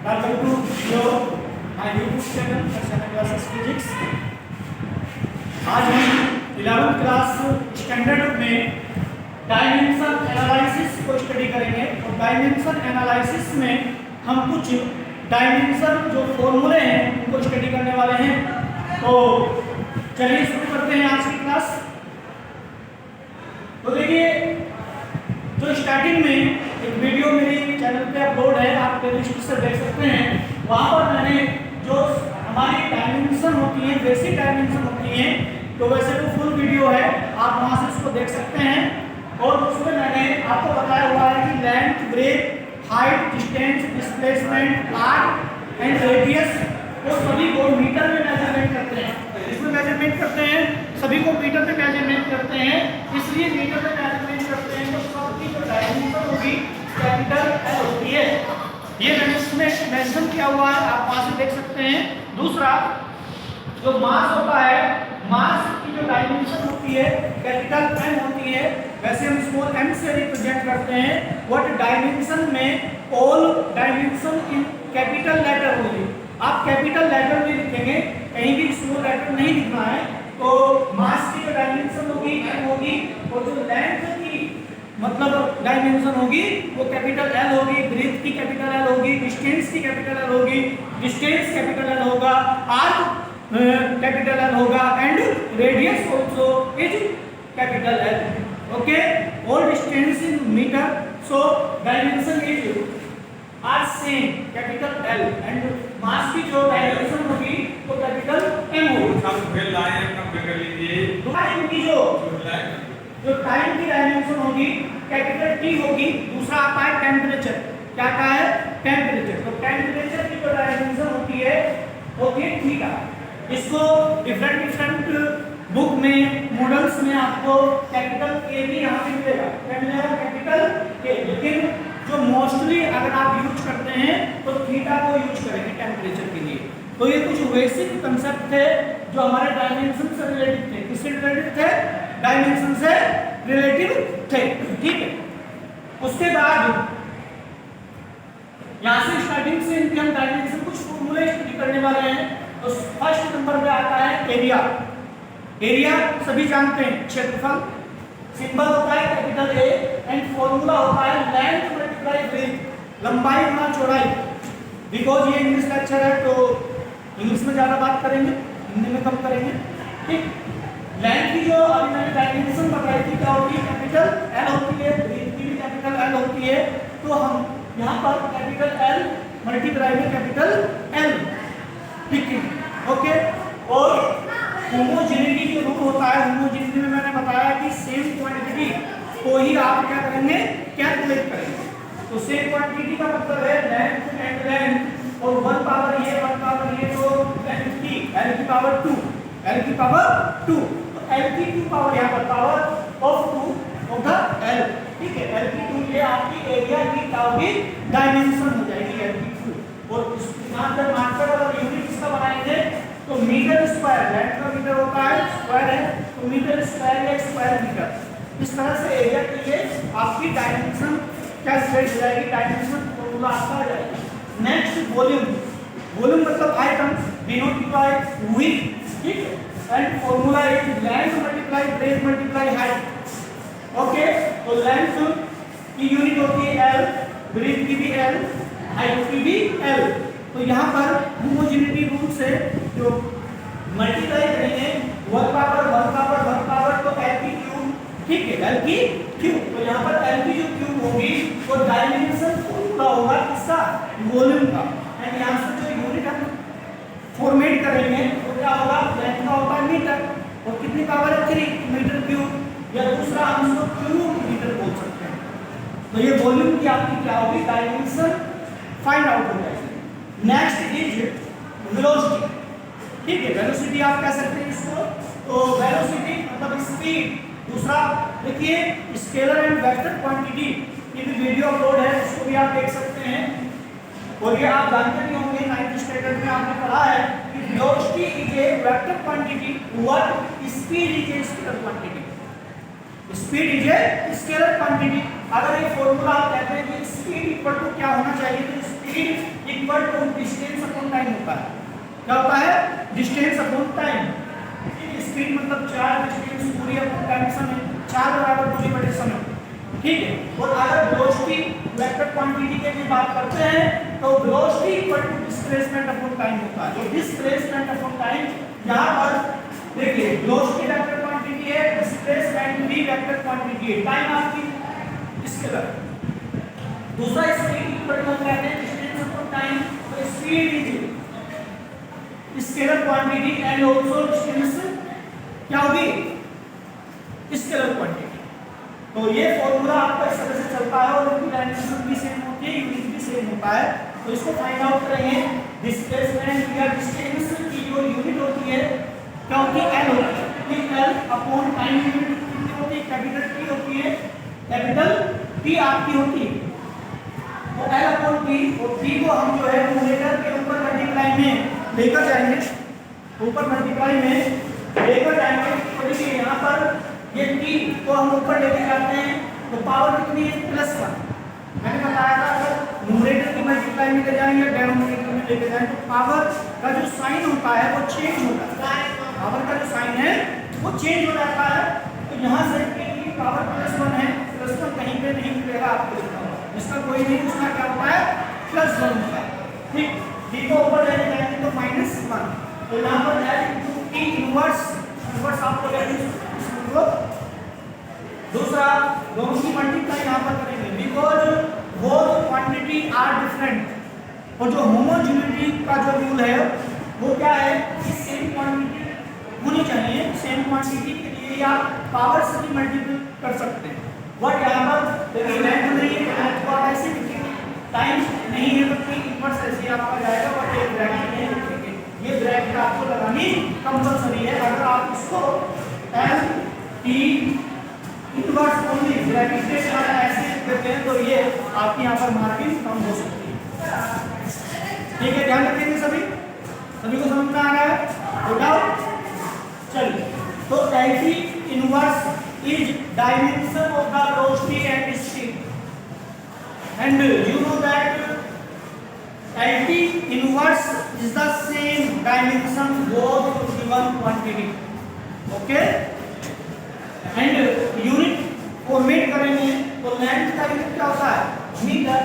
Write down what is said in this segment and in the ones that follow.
Welcome to your my YouTube channel Shaana Classes Physics। आज हम 11th class standard में dimension analysis को study करेंगे और डायमेंशन एनालिसिस में हम कुछ डायमेंशन जो फॉर्मूले हैं उनको स्टडी करने वाले हैं। तो चलिए शुरू करते हैं आज की क्लास। तो देखिए जो स्टार्टिंग में एक वीडियो मेरी चैनल पे अपलोड है, आप प्लेलिस्ट से देख सकते हैं। वहाँ पर मैंने जो हमारी डायमेंशन होती है, बेसिक डायमेंशन होती है, तो वैसे तो फुल वीडियो है, आप वहाँ से उसको देख सकते हैं। और उसमें मैंने आपको बताया हुआ है कि length, breadth, height, distance, displacement, arc and radius वो सभी को मीटर में मेजरमेंट करते हैं। इसमें मेजरमेंट करते हैं, सभी को मीटर में मेजरमेंट करते हैं, इसलिए मीटर में मेजरमेंट करते हैं। तो सबकी जो डायमेंशन होगी कैपिटल एल होती है। ये मैंने इसमें मेंशन किया हुआ है, आप वहां से देख सकते हैं। दूसरा जो मास होता है, मास की जो डायमेंशन होती है कैपिटल एम होती है, वैसे हम स्मॉल एम से रिप्रेजेंट करते हैं। व्हाट डायमेंशन में all dimension in capital letter होगी। आप कैपिटल लेटर में लिखेंगे, कहीं भी स्मॉल लेटर नहीं लिखना है। तो मास की जो डायमेंशन होगी एम होगी, और जो लेंथ की मतलब डायमेंशन होगी वो कैपिटल एल होगी, ब्रेथ की कैपिटल एल होगी, डिस्टेंस की कैपिटल एल होगी, डिस्टेंस कैपिटल एल होगा, आर्क कैपिटल एल होगा and radius also is capital L. Okay, all distance in metre, so dimension is are same capital L and mass की जो dimension होगी वो capital M होगी। Time की जो टाइम की डायमेंशन होगी कैपिटल टी होगी। दूसरा आता है टेम्परेचर। क्या का है? टेम्परेचर। तो टेम्परेचर की जो डायमेंशन होती है थीटा। इसको डिफरेंट बुक में, मॉडल्स में आपको कैपिटल के भी यहाँ पे मिलेगा, कैपिटल के। लेकिन जो मोस्टली अगर आप यूज करते हैं तो थीटा को यूज करेंगे टेम्परेचर के लिए। तो ये कुछ बेसिक कंसेप्ट थे जो हमारे डायमेंशन से रिलेटेड थे। किससे रिलेटेड थे? डायमेंशन से रिलेटिव थे। ठीक है, उसके बाद यहाँ से स्टार्टिंग से इनके हम डायमेंशन कुछ फॉर्मूले स्टडी करने वाले हैं। तो फर्स्ट नंबर पे आता है एरिया। एरिया सभी जानते हैं, क्षेत्रफल। सिंबल होता है कैपिटल ए एंड फॉर्मूला होता है लेंथ मल्टीप्लाई ब्रेथ, लंबाई गुना चौड़ाई। बिकॉज ये इंग्लिश लेक्चर है तो इंग्लिश में ज्यादा बात करेंगे, हिंदी में कम करेंगे। ठीक, लेंथ की जो अभी मैंने डायमेंशन बताई थी क्या होती है? कैपिटल एल होती है, ब्रेथ की भी कैपिटल एल होती है। तो हम यहाँ पर कैपिटल एल मल्टीप्लाई में कैपिटल एल। ठीक है, ओके। और होमोजेनिटी जो रूल होता है, होमोजेनिटी में मैंने बताया कि सेम क्वांटिटी को ही आप क्या करेंगे? कैलकुलेट करेंगे। तो सेम क्वांटिटी का मतलब है लेंथ एंड लेंथ, और 1 पावर ये 1 पावर ये, तो लेंथ की l की पावर 2, l की पावर 2। तो l की 2 पावर यहाँ पर power of 2 of the l। ठीक है, l की 2 ये आपकी एरिया की क्या होगी? डायमेंशन हो जाएगी l की 2। और यहाँ पर मार्कर अगर यूनिट इसका बनाएंगे तो मीटर स्क्वायर, लेंथ का मीटर होता है, स्क्वायर है तो मीटर स्क्वायर या स्क्वायर मीटर। इस तरह से एरिया के लिए आपकी डायमेंशन कैलकुलेट हो जाएगी, डायमेंशन फॉर्मूला आपका आ जाएगा। Next volume. वॉल्यूम मतलब आइटम, डिनोटेड बाय विड्थ। ठीक है, and formula is length multiply breath multiply height. Okay, तो लेंथ की यूनिट होती है l, ब्रेथ की भी l, हाइट की भी l। तो यहाँ पर होमोजेनिटी रूल से जो मल्टीप्लाई करेंगे 1 पावर 1 पावर 1 पावर, तो l की क्यूब। ठीक है, l की क्यूब। तो यहाँ पर l की जो क्यूब होगी वो डायमेंशन फॉर्मूला होगा किसका? वॉल्यूम का। एंड यहाँ से जो यूनिट हम फॉर्मेट करेंगे वो क्या होगा? लेंथ का होगा मीटर, और कितनी पावर है? 3 मीटर क्यूब, या दूसरा हम इसको क्यूब मीटर बोल सकते हैं। तो ये वॉल्यूम की आपकी क्या होगी? डायमेंशन फाइंड आउट हो जाएगी। Next is velocity. ठीक है, वेलोसिटी आप कह सकते हैं इसको। तो वेलोसिटी मतलब स्पीड। दूसरा देखिए स्केलर एंड वेक्टर क्वांटिटी, ये भी वीडियो अपलोड है, उसको भी आप देख सकते हैं। और ये आप जानते भी होंगे, 9th स्टैंडर्ड में आपने पढ़ा है कि velocity is a vector quantity, what speed is a scalar quantity. Speed is a scalar quantity. अगर ये फॉर्मूला आप कहते हैं कि स्पीड इक्वल टू क्या होना चाहिए, तो speed speed equal to distance upon time होता है। क्या होता है? Distance upon time. स्पीड मतलब चार्ज डिस्टेंस दूरी अपॉन टाइम समय, चार्ज बराबर दूरी बटे समय, ठीक है। और अगर वेलोसिटी वेक्टर क्वांटिटी की भी बात करते हैं तो velocity equal to displacement upon time होता है। तो डिस्प्लेसमेंट अपॉन टाइम यहां पर देखिए वेलोसिटी वेक्टर क्वांटिटी है, डिस्प्लेसमेंट भी वेक्टर क्वांटिटी है, टाइम आपकी स्केलर। दूसरा स्पीड इक्वल टू हम कहते हैं डिस्टेंस अपॉन टाइम। तो speed is scalar quantity and also distance क्या होगी? Scalar quantity. तो ये फॉर्मूला आपका इस तरह से चलता है और इनकी डायमेंशन भी सेम होती है, यूनिट भी सेम होता है। तो इसको फाइंड आउट करेंगे। डिस्प्लेसमेंट या डिस्टेंस की जो यूनिट होती है क्या होती है? एल होती है। एल अपॉन टाइम यूनिट कितनी होती है? कैपिटल टी होती है, कैपिटल टी आपकी होती है। तो एल अपॉन टी, और टी को हम जो है न्यूमरेटर के ऊपर मल्टीप्लाई में लेकर जाएंगे, ऊपर मल्टीप्लाई में लेकर जाएंगे। तो देखिए यहाँ पर ये टी को हम ऊपर लेके जाते हैं तो पावर कितनी है? +1। मैंने बताया था अगर न्यूमरेटर की मल्टीप्लाई में ले जाएंगे डेनोमिनेटर में लेके जाएं तो पावर का जो साइन होता है वो चेंज होता है। पावर का जो साइन है वो चेंज हो जाता है। तो यहाँ से की पावर +1 है, +1 कहीं पे नहीं मिलेगा आपको, इसका कोई नहीं, उसका क्या होता है? +1 होता है, ठीक। टी को ऊपर लेके जाएंगे तो -1। तो यहाँ पर टी इनवर्स आपको वैल्यू। दूसरा दोनों की मल्टीप्लाई यहाँ पर करेंगे because both quantity are different. और जो होमोजेनिटी का जो रूल है वो क्या है कि सेम क्वांटिटी होनी चाहिए। सेम क्वांटिटी के लिए आप पावर से भी मल्टीपल कर सकते हैं। बट यहाँ पर इवेंट नहीं है तो आप ऐसे टाइम नहीं है तो कि इनवर्स ऐसे आपका जाएगा, बट एक ब्रैकेट नहीं लिखेंगे। ये ब्रैकेट आपको लगानी कंपल्सरी है। अगर आप इसको L T inverse only bracket के साथ ऐसे देते हैं तो ये आपकी यहाँ पर मार्किंग कम हो सकती है, ठीक है। ध्यान रखेंगे सभी को समझ में आ रहा है? No doubt. चलिए, तो L T inverse is dimension of the velocity and speed and you know that LT inverse is the same dimension both given quantity, okay, and unit format करेंगे तो लेंथ का यूनिट क्या होता है? Metre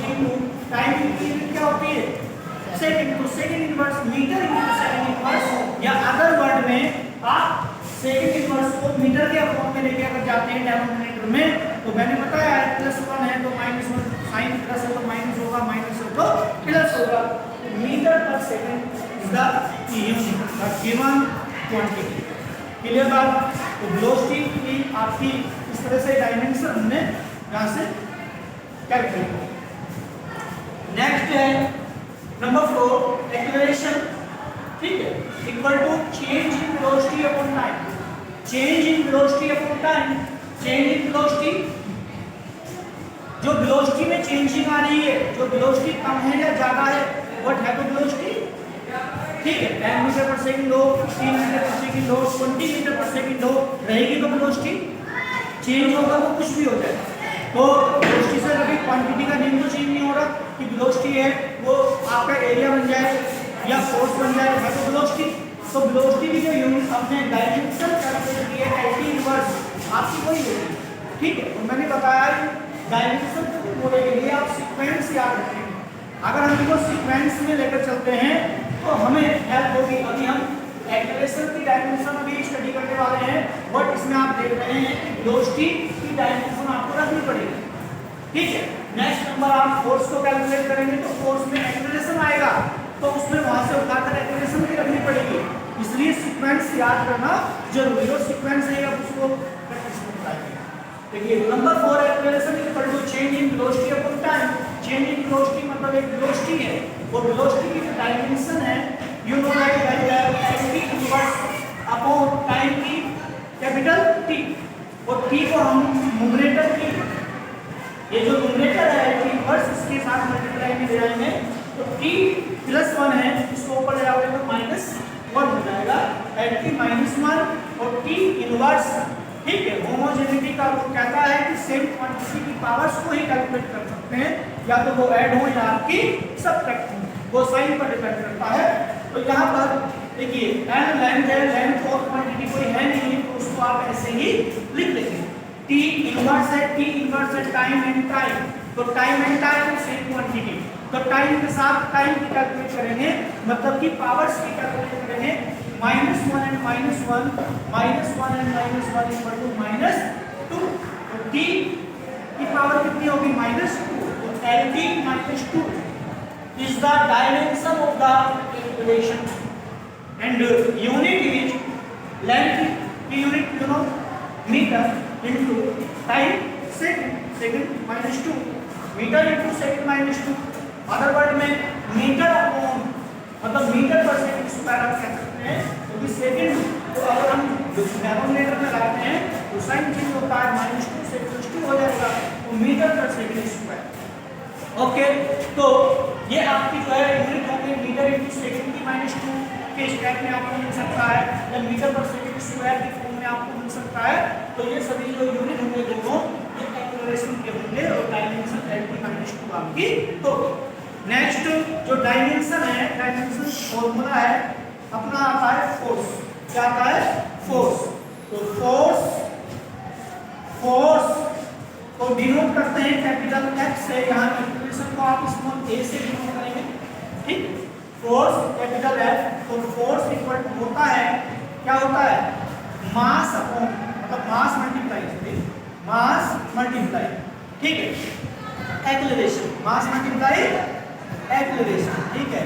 into time की unit क्या होती है? सेकंड। तो second inverse metre into second inverse, या अदर वर्ड में आप सेकंड इनवर्स को मीटर के फॉर्म में लेके अगर जाते हैं डेनोमिनेटर में तो मैंने बताया +1 है तो -1, साइन प्लस है तो माइनस होगा, माइनस है तो प्लस होगा। मीटर पर second is the unit the given quantity. Clear बात? तो वेलोसिटी की आपकी इस तरह से डायमेंशन हमने यहां से कैलकुलेट किया। नेक्स्ट है नंबर 4 एक्सेलरेशन, ठीक है, equal to change in velocity upon time. Change in velocity upon time, change in velocity, जो वेलोसिटी में चेंजिंग आ रही है, जो वेलोसिटी कम है या ज्यादा है, व्हाट है तो वेलोसिटी, ठीक है। 10 मीटर पर सेकंड हो, 3 मीटर पर सेकंड हो, 20 मीटर पर सेकंड हो, रहेगी तो वेलोसिटी चेंज होगा, वो कुछ भी हो जाए। तो वेलोसिटी से कभी क्वांटिटी का नेम तो चेंज नहीं हो रहा कि वेलोसिटी है वो आपका एरिया बन जाए या फोर्स बन जाए, है तो वेलोसिटी। तो वेलोसिटी की जो यूनिट हमने डायमेंशन कैलकुलेट की है एलटी इनवर्स आपकी वही होगी, ठीक है। तो मैंने बताया डायमेंशन बोलने के लिए आप सीक्वेंस याद रखेंगे। अगर हम इनको सीक्वेंस में लेकर चलते हैं तो हमें हेल्प होगी। अभी हम एक्सेलरेशन की डायमेंशन अभी स्टडी करने वाले हैं, बट इसमें आप देख रहे हैं कि वेलोसिटी की डायमेंशन आपको रखनी पड़ेगी, ठीक है। नेक्स्ट नंबर आप फोर्स को कैलकुलेट करेंगे तो फोर्स में एक्सेलरेशन आएगा तो उसमें वहां से उठाकर एक्सेलरेशन भी रखनी पड़ेगी, इसलिए सीक्वेंस याद करना जरूरी है। और सीक्वेंस है अब उसको प्रैक्टिस में बताएंगे। देखिए number 4 acceleration equal to change in velocity upon time. Change in velocity मतलब एक वेलोसिटी है, वो वेलोसिटी की जो डायमेंशन है you know that LT inverse upon time की कैपिटल टी, और टी को हम न्यूमरेटर की, ये जो न्यूमरेटर है एलटी इनवर्स इसके साथ मल्टीप्लाई में ले जाएंगे तो टी +1 है, इसको ऊपर ले जाओगे तो -1 हो जाएगा, एलटी -1 और टी इनवर्स, ठीक है। होमोजेनिटी का वो कहता है कि सेम क्वांटिटी की पावर्स को ही कैलकुलेट कर सकते हैं। सकते हैं, या तो वो ऐड हो या आपकी सब्ट्रैक्ट हो, वो साइन पर डिपेंड करता है। तो यहाँ पर देखिए n लेंथ है, लेंथ और क्वांटिटी कोई है नहीं तो उसको आप ऐसे ही लिख लेंगे। t इनवर्स है, t इनवर्स है टाइम एंड टाइम, तो time and time same quantity, तो टाइम के साथ टाइम की कैलकुलेट करेंगे, मतलब कि पावर्स की कैलकुलेट करेंगे। -1 एंड -1, -1 एंड -1 इक्वल टू -2, तो t की पावर कितनी होगी -2, तो LT -2 is the dimension of the calculation and unit is length की unit you know meter into time second -2, meter into second -2, other word में metre upon मतलब metre पर second square आप कह सकते हैं, क्योंकि सेकंड तो अगर हम डिनोमिनेटर में लाते हैं तो साइन चेंज होता है, -2 से +2 हो जाएगा, तो मीटर पर सेकंड स्क्वायर। ओके, तो ये आपकी जो है यूनिट होगी मीटर इनटू सेकंड की -2 के स्टेप में आपको मिल सकता है, या मीटर पर सेकंड स्क्वायर की फॉर्म में आपको मिल सकता है। तो ये सभी जो यूनिट होंगे दोनों ये एक्सेलरेशन के होंगे और डायमेंशन LT -2 आपकी होगी। नेक्स्ट जो डायमेंशन है, डायमेंशन फॉर्मूला है अपना आता है फोर्स, क्या आता है फोर्स, तो फोर्स को डिनोट करते हैं कैपिटल F से, यहाँ एक्सप्रेशन को आप स्मॉल a से डिनोट करेंगे, ठीक, फोर्स कैपिटल F, तो फोर्स इक्वल टू होता है, क्या होता है मास अपॉन मतलब मास मल्टीप्लाई मास मल्टीप्लाई, ठीक है, एक्सेलरेशन, मास मल्टीप्लाई एक्सेलरेशन, ठीक है,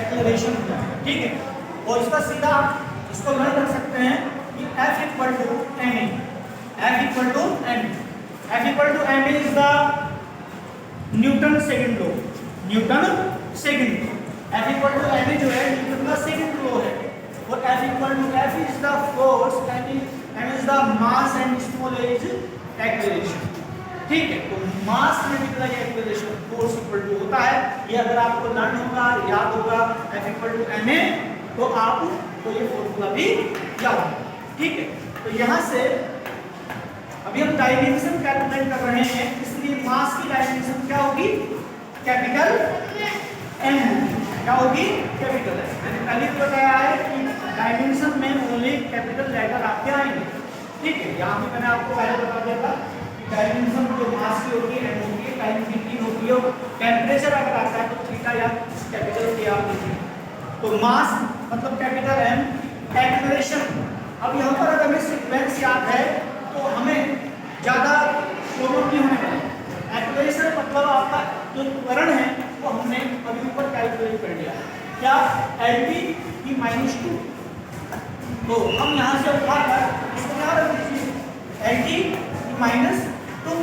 एक्सेलरेशन, ठीक है, और इसका सीधा इसको लर्न कर सकते हैं कि F equal to ma, F equal to m, F equal to ma is the Newton second law, Newton second law, F equal to ma जो है न्यूटन का सेकंड लॉ है, और F equal to F is the force, m is the mass and small a is acceleration, ठीक है। तो mass multiply acceleration force equal to होता है, ये अगर आपको लर्न होगा याद होगा F इक्वल टू ma, तो आप तो ये फॉर्मूला भी याद होगा, ठीक है। तो यहाँ से अभी हम डायमेंशन कैलकुलेट कर रहे हैं, इसलिए मास की डायमेंशन क्या होगी कैपिटल M, क्या होगी कैपिटल M। मैंने पहले भी बताया है कि डायमेंशन में ओनली कैपिटल लेटर आपके आएंगे, ठीक है। यहाँ पे मैंने आपको पहले बता दिया था डायमेंशन जो मास की होती है m होती है, टाइम कितनी होती है, टेम्परेचर अगर आता है तो थीटा या कैपिटल K आप लिखिए, तो मास मतलब कैपिटल M, एक्सेलरेशन। अब यहाँ पर अगर हमें सीक्वेंस याद है तो हमें ज़्यादा प्रॉब्लम नहीं होने वाली। एक्सेलरेशन मतलब आपका जो त्वरण है वो हमने अभी ऊपर कैलकुलेट कर लिया, क्या LT की -2, तो हम यहाँ से उठाकर इसको क्या रख दीजिए LT की -2।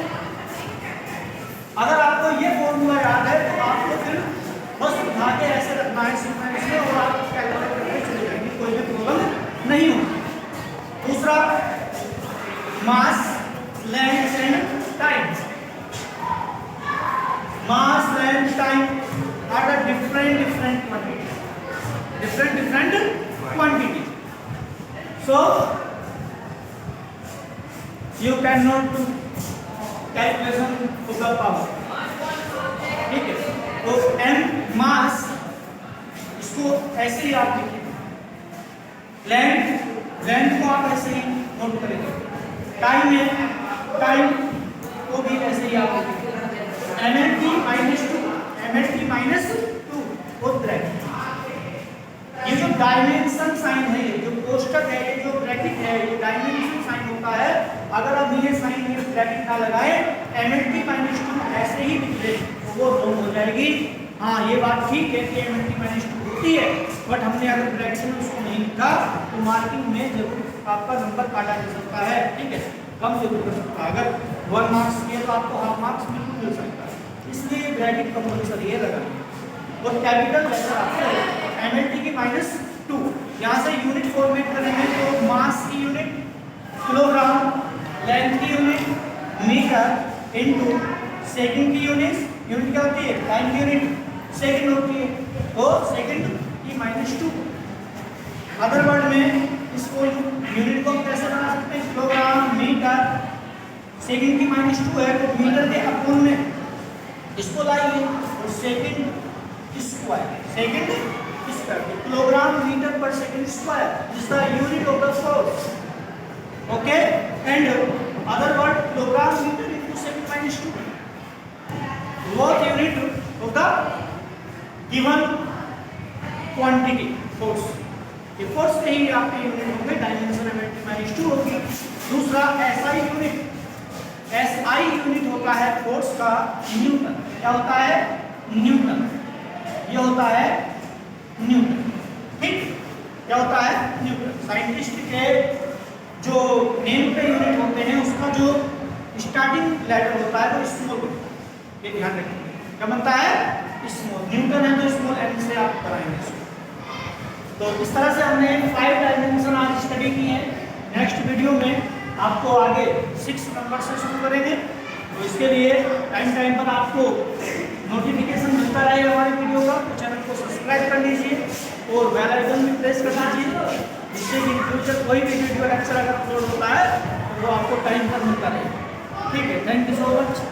अगर आपको ये फॉर्मूला याद है तो आपको फिर बस उठा के ऐसे रखना है सीक्वेंस में और आप कैलकुलेट करके चले जाएंगे, कोई भी प्रॉब्लम नहीं होगी। दूसरा mass length and time, mass length time are the different quantity, so you cannot do calculation of the power, ठीक है। तो m मास इसको ऐसे ही आप लिखिए, लेंथ को आप ऐसे ही नोट करेंगे, टाइम है टाइम को भी ऐसे ही आप लिखिए, mlt -2 और ब्रैकेट। ये जो डायमेंशन साइन है, ये जो कोष्टक है, ये जो ब्रैकेट है, ये डायमेंशन साइन होता है। अगर अब ये साइन ये ब्रैकेट ना लगाए mlt -2 ऐसे ही निकले तो वो रॉन्ग हो जाएगी। हाँ ये बात ठीक है कि mlt -2 होती है, बट हमने अगर ब्रैकेट में उसको नहीं लिखा तो मार्किंग में जरूर आपका नंबर काटा जा सकता है, ठीक है, कम जरूर कर सकता है। अगर 1 मार्क्स किए तो आपको हाफ मार्क्स बिल्कुल मिल सकता है, इसलिए ब्रैकेट कंपल्सरी है लगाना। और कैपिटल लेटर आपको mlt की -2, यहाँ से यूनिट फॉर्मेट करेंगे तो मास की यूनिट किलोग्राम, लेंथ की यूनिट मीटर इनटू सेकंड की यूनिट क्या होती है टाइम की यूनिट सेकंड होती है, तो सेकंड की -2। अदर वर्ड में इसको यूनिट को कैसे बना सकते हैं किलोग्राम मीटर सेकंड की -2 है तो मीटर के अपोन में इसको लाइए और सेकंड स्क्वायर किलोग्राम मीटर पर second square is the unit of the force. Okay and other word kilogram metre into second -2 what unit of the given quantity force. ये फोर्स के ही आपके यूनिट होंगे, डायमेंशन -2 होगी. दूसरा SI यूनिट होता है फोर्स का न्यूटन. क्या होता है? न्यूटन. ये होता है न्यूटन. ठीक, क्या होता है? न्यूटन. साइंटिस्ट के जो नेम पे यूनिट होते हैं उसका जो स्टार्टिंग लेटर होता है वो स्मॉल, ये ध्यान रखिए. क्या बनता है? स्मॉल. न्यूटन है तो स्मॉल n से आप कराएंगे इसको. तो इस तरह से हमने 5 डायमेंशन आज स्टडी की है. नेक्स्ट वीडियो में आपको आगे 6 नंबर से शुरू करेंगे. तो इसके लिए टाइम पर आपको नोटिफिकेशन मिलता रहेगा हमारी वीडियो का. तो चैनल को सब्सक्राइब कर लीजिए और बेल आइकन भी प्रेस कर दीजिए, जिससे कि इन फ्यूचर कोई भी वीडियो लेक्चर अगर अपलोड होता है तो वो आपको टाइम पर मिलता रहेगा. ठीक है, थैंक यू सो मच.